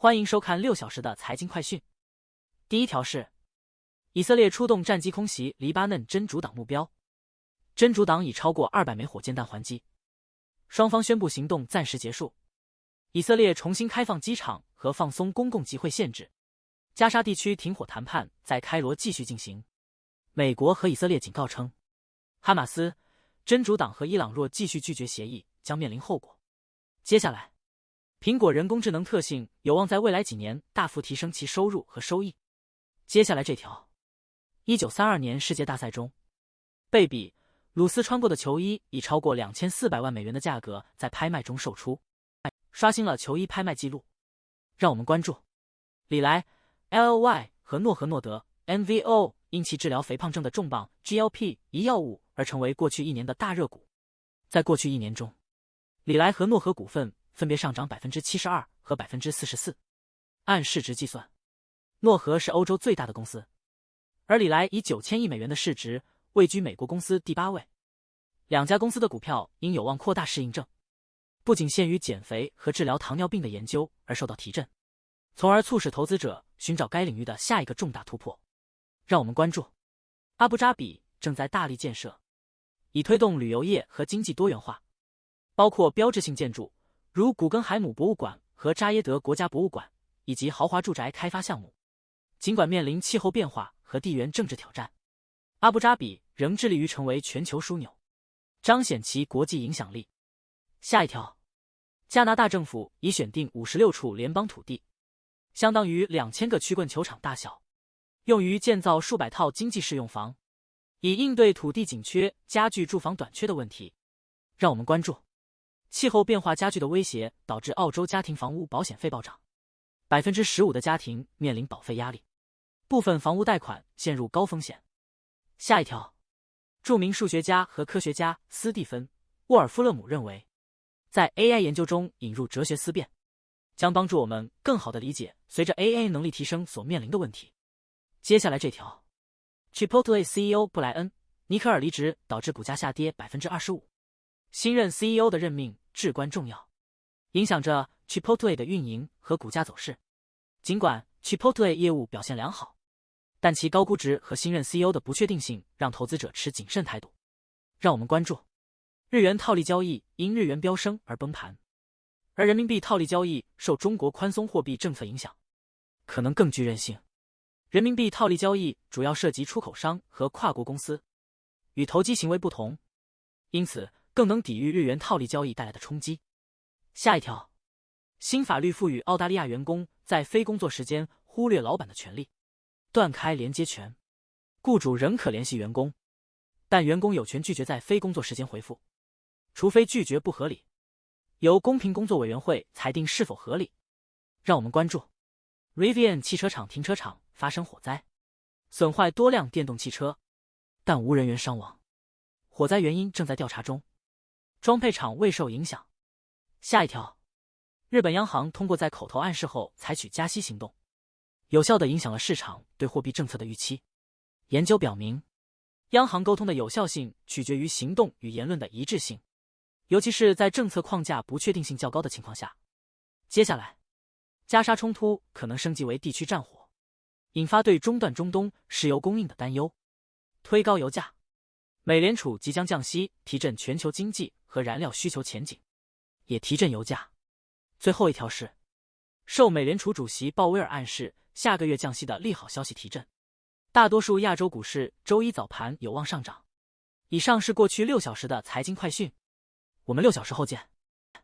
欢迎收看6小时的财经快讯。第一条是，以色列出动战机空袭黎巴嫩真主党目标，真主党已超过200枚火箭弹还击。双方宣布行动暂时结束。以色列重新开放机场和放松公共集会限制。加沙地区停火谈判在开罗继续进行。美国和以色列警告称，哈马斯、真主党和伊朗若继续拒绝协议，将面临后果。接下来，苹果人工智能特性有望在未来几年大幅提升其收入和收益。接下来这条，1932年世界大赛中，贝比·鲁斯穿过的球衣以超过2400万美元的价格在拍卖中售出，刷新了球衣拍卖记录。让我们关注李来、LLY 和诺和诺德 NVO 因其治疗肥胖症的重磅 GLP-1 药物而成为过去1年的大热股。在过去1年中，李来和诺和股份分别上涨 72% 和 44%。按市值计算，诺和是欧洲最大的公司，而李来以9000亿美元的市值位居美国公司第8位。两家公司的股票因有望扩大适应症，不仅限于减肥和治疗糖尿病的研究而受到提振，从而促使投资者寻找该领域的下一个重大突破。让我们关注阿布扎比正在大力建设，以推动旅游业和经济多元化，包括标志性建筑如古根海姆博物馆和扎耶德国家博物馆，以及豪华住宅开发项目。尽管面临气候变化和地缘政治挑战，阿布扎比仍致力于成为全球枢纽，彰显其国际影响力。下一条，加拿大政府已选定56处联邦土地，相当于2000个曲棍球场大小，用于建造数百套经济适用房，以应对土地紧缺加剧住房短缺的问题。让我们关注气候变化加剧的威胁导致澳洲家庭房屋保险费暴涨，15%的家庭面临保费压力，部分房屋贷款陷入高风险。下一条，著名数学家和科学家斯蒂芬·沃尔夫勒姆认为，在 AI 研究中引入哲学思辨，将帮助我们更好地理解随着 AI 能力提升所面临的问题。接下来这条， Chipotle CEO 布莱恩·尼克尔离职导致股价下跌 25%。 新任 CEO 的任命至关重要，影响着 Chipotle 的运营和股价走势。尽管 Chipotle 业务表现良好，但其高估值和新任 CEO 的不确定性让投资者持谨慎态度。让我们关注日元套利交易因日元飙升而崩盘，而人民币套利交易受中国宽松货币政策影响，可能更具韧性。人民币套利交易主要涉及出口商和跨国公司，与投机行为不同，因此更能抵御日元套利交易带来的冲击。下一条，新法律赋予澳大利亚员工在非工作时间忽略老板的权利，断开连接权。雇主仍可联系员工，但员工有权拒绝在非工作时间回复，除非拒绝不合理，由公平工作委员会裁定是否合理。让我们关注 Rivian 汽车厂停车场发生火灾，损坏多辆电动汽车，但无人员伤亡，火灾原因正在调查中，装配厂未受影响。下一条，日本央行通过在口头暗示后采取加息行动，有效地影响了市场对货币政策的预期。研究表明，央行沟通的有效性取决于行动与言论的一致性，尤其是在政策框架不确定性较高的情况下。接下来，加沙冲突可能升级为地区战火，引发对中断中东石油供应的担忧，推高油价。美联储即将降息，提振全球经济和燃料需求前景，也提振油价。最后一条是，受美联储主席鲍威尔暗示下个月降息的利好消息提振，大多数亚洲股市周一早盘有望上涨。以上是过去6小时的财经快讯，我们6小时后见。